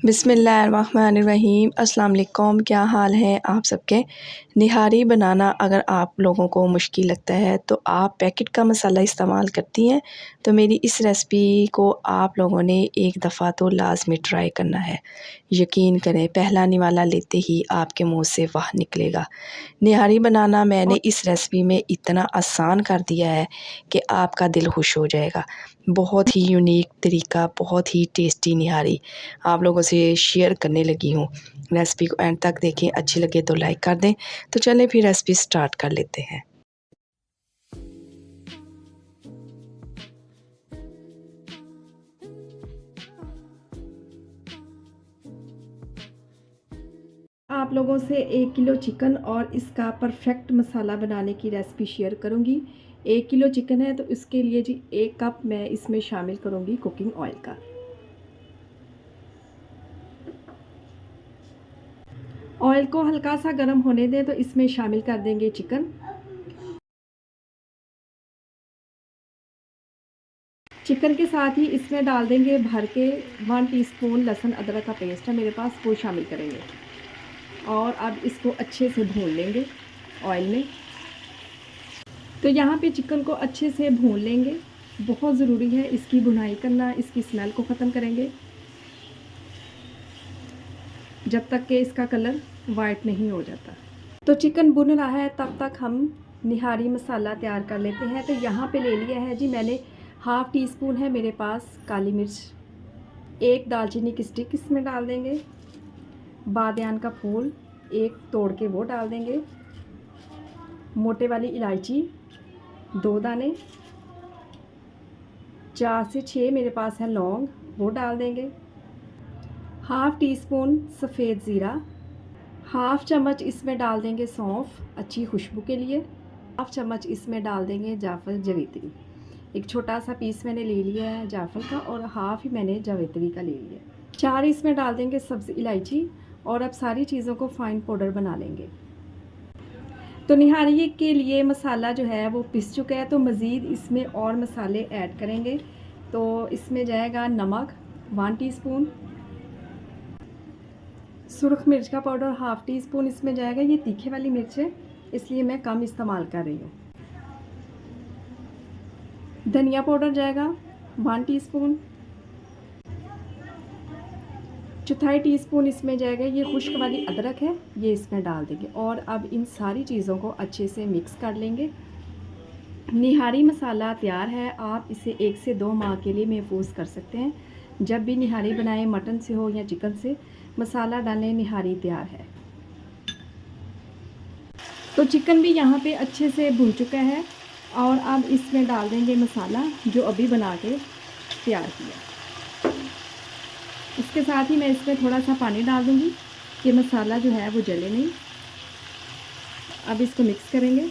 बिस्मिल्लाहिर्रहमानिर्रहीम। अस्सलाम वालेकुम। क्या हाल है आप सबके। निहारी बनाना अगर आप लोगों को मुश्किल लगता है तो आप पैकेट का मसाला इस्तेमाल करती हैं तो मेरी इस रेसिपी को आप लोगों ने एक दफ़ा तो लाज़मी ट्राई करना है। यकीन करें, पहला निवाला लेते ही आपके मुंह से वाह निकलेगा। निहारी बनाना मैंने इस रेसिपी में इतना आसान कर दिया है कि आपका दिल खुश हो जाएगा। बहुत ही यूनिक तरीका, बहुत ही टेस्टी निहारी आप लोगों से शेयर करने लगी हूँ। रेसिपी को एंड तक देखें, अच्छी लगे तो लाइक कर दें। तो चलें फिर रेसिपी स्टार्ट कर लेते हैं। आप लोगों से 1 किलो चिकन और इसका परफेक्ट मसाला बनाने की रेसिपी शेयर करूंगी। 1 किलो चिकन है तो इसके लिए जी 1 कप मैं इसमें शामिल करूंगी कुकिंग ऑयल का। ऑयल को हल्का सा गर्म होने दें तो इसमें शामिल कर देंगे चिकन। चिकन के साथ ही इसमें डाल देंगे भर के 1 टीस्पून लहसुन अदरक का पेस्ट है मेरे पास, वो शामिल करेंगे और अब इसको अच्छे से भून लेंगे ऑयल में। तो यहाँ पे चिकन को अच्छे से भून लेंगे, बहुत ज़रूरी है इसकी भुनाई करना। इसकी स्मेल को ख़त्म करेंगे जब तक कि इसका कलर वाइट नहीं हो जाता। तो चिकन भुन रहा है तब तक हम निहारी मसाला तैयार कर लेते हैं। तो यहाँ पे ले लिया है जी मैंने 1/2 टीस्पून है मेरे पास काली मिर्च, 1 दालचीनी की स्टिक इसमें डाल देंगे, बादियान का फूल 1 तोड़ के वो डाल देंगे, मोटे वाली इलायची 2 दाने, 4 से 6 मेरे पास है लौंग, वो डाल देंगे, 1/2 टीस्पून सफ़ेद ज़ीरा, 1/2 चम्मच इसमें डाल देंगे सौंफ अच्छी खुशबू के लिए, 1/2 चम्मच इसमें डाल देंगे जायफल जावित्री। एक छोटा सा पीस मैंने ले लिया है जायफल का और 1/2 ही मैंने जावित्री का ले लिया। 4 इसमें डाल देंगे सब्ज़ इलायची और अब सारी चीज़ों को फाइन पाउडर बना लेंगे। तो निहारी के लिए मसाला जो है वो पिस चुका है, तो मज़ीद इसमें और मसाले ऐड करेंगे। तो इसमें जाएगा नमक 1 टीस्पून, सुरख मिर्च का पाउडर 1/2 टीस्पून इसमें जाएगा। ये तीखे वाली मिर्च है इसलिए मैं कम इस्तेमाल कर रही हूँ। धनिया पाउडर जाएगा 1 टीस्पून, 1/4 टीस्पून इसमें जाएगा ये खुश्क वाली अदरक है, ये इसमें डाल देंगे और अब इन सारी चीज़ों को अच्छे से मिक्स कर लेंगे। निहारी मसाला तैयार है। आप इसे 1 से 2 माह के लिए महफूज कर सकते हैं। जब भी निहारी बनाएं, मटन से हो या चिकन से, मसाला डालें, निहारी तैयार है। तो चिकन भी यहाँ पे अच्छे से भून चुका है और अब इसमें डाल देंगे मसाला जो अभी बना के तैयार किया। इसके साथ ही मैं इसमें थोड़ा सा पानी डाल दूँगी कि मसाला जो है वो जले नहीं। अब इसको मिक्स करेंगे।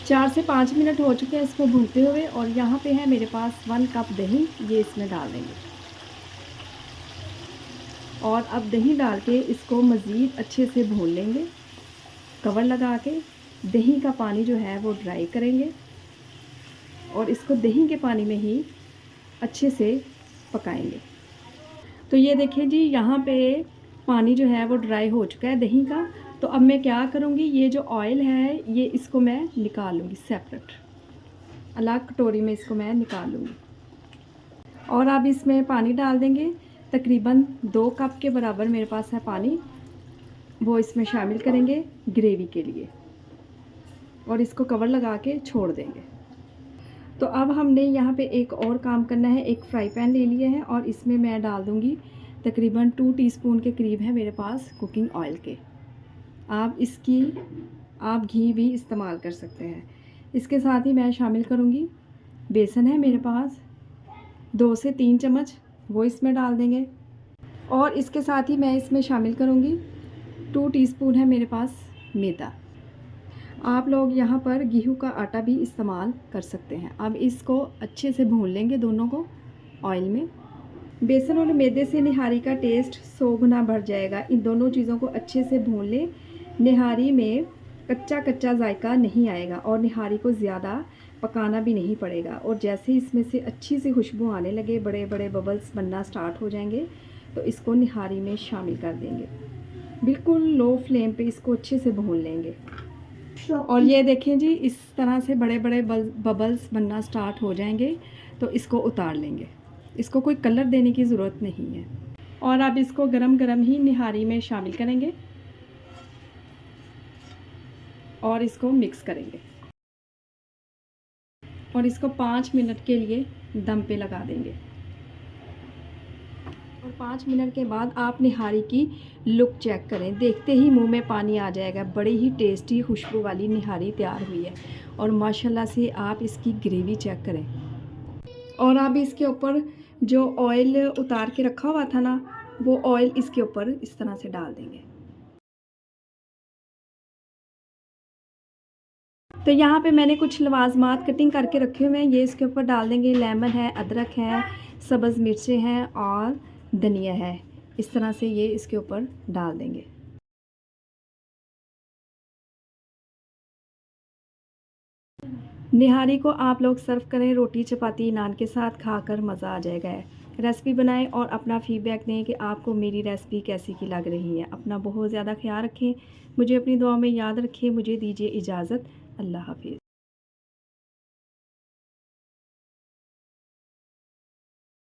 4 से 5 मिनट हो चुके हैं इसको भूनते हुए और यहाँ पे है मेरे पास 1 कप दही, ये इसमें डाल देंगे और अब दही डाल के इसको मज़ीद अच्छे से भून लेंगे। कवर लगा के दही का पानी जो है वो ड्राई करेंगे और इसको दही के पानी में ही अच्छे से पकाएंगे। तो ये देखिए जी, यहाँ पे पानी जो है वो ड्राई हो चुका है दही का। तो अब मैं क्या करूँगी, ये जो ऑयल है ये इसको मैं निकाल लूँगी सेपरेट, अलग कटोरी में इसको मैं निकाल लूँगी और अब इसमें पानी डाल देंगे। तकरीबन 2 कप के बराबर मेरे पास है पानी, वो इसमें शामिल करेंगे ग्रेवी के लिए और इसको कवर लगा के छोड़ देंगे। तो अब हमने यहाँ पे एक और काम करना है। एक फ्राई पैन ले लिया है और इसमें मैं डाल दूँगी तकरीबन 2 टीस्पून के करीब है मेरे पास कुकिंग ऑयल के। आप घी भी इस्तेमाल कर सकते हैं। इसके साथ ही मैं शामिल करूँगी बेसन है मेरे पास 2 से 3 चम्मच, वो इसमें डाल देंगे और इसके साथ ही मैं इसमें शामिल करूँगी 2 टीस्पून है मेरे पास मैदा। आप लोग यहाँ पर गेहूं का आटा भी इस्तेमाल कर सकते हैं। अब इसको अच्छे से भून लेंगे दोनों को ऑयल में। बेसन और मैदे से निहारी का टेस्ट 100 गुना बढ़ जाएगा। इन दोनों चीज़ों को अच्छे से भून लें। निहारी में कच्चा कच्चा जायका नहीं आएगा और निहारी को ज़्यादा पकाना भी नहीं पड़ेगा। और जैसे ही इसमें से अच्छी सी खुशबू आने लगे, बड़े बड़े बबल्स बनना स्टार्ट हो जाएंगे, तो इसको निहारी में शामिल कर देंगे। बिल्कुल लो फ्लेम पे इसको अच्छे से भून लेंगे। और ये देखें जी, इस तरह से बड़े बड़े बबल्स बनना स्टार्ट हो जाएंगे तो इसको उतार लेंगे। इसको कोई कलर देने की ज़रूरत नहीं है। और अब इसको गरम गरम ही निहारी में शामिल करेंगे और इसको मिक्स करेंगे और इसको 5 मिनट के लिए दम पे लगा देंगे। और 5 मिनट के बाद आप निहारी की लुक चेक करें, देखते ही मुंह में पानी आ जाएगा। बड़ी ही टेस्टी खुशबू वाली निहारी तैयार हुई है। और माशाल्लाह से आप इसकी ग्रेवी चेक करें। और अब इसके ऊपर जो ऑयल उतार के रखा हुआ था ना, वो ऑयल इसके ऊपर इस तरह से डाल देंगे। तो यहाँ पे मैंने कुछ लवाजमात कटिंग करके रखे हुए हैं, ये इसके ऊपर डाल देंगे। लेमन है, अदरक है, सब्ज़ मिर्चें हैं और धनिया है। इस तरह से ये इसके ऊपर डाल देंगे। निहारी को आप लोग सर्व करें रोटी चपाती नान के साथ, खाकर मज़ा आ जाएगा। रेसिपी बनाएं और अपना फीडबैक दें कि आपको मेरी रेसिपी कैसी की लग रही है। अपना बहुत ज़्यादा ख्याल रखें, मुझे अपनी दुआ में याद रखें। मुझे दीजिए इजाज़त। अल्लाह हाफिज़।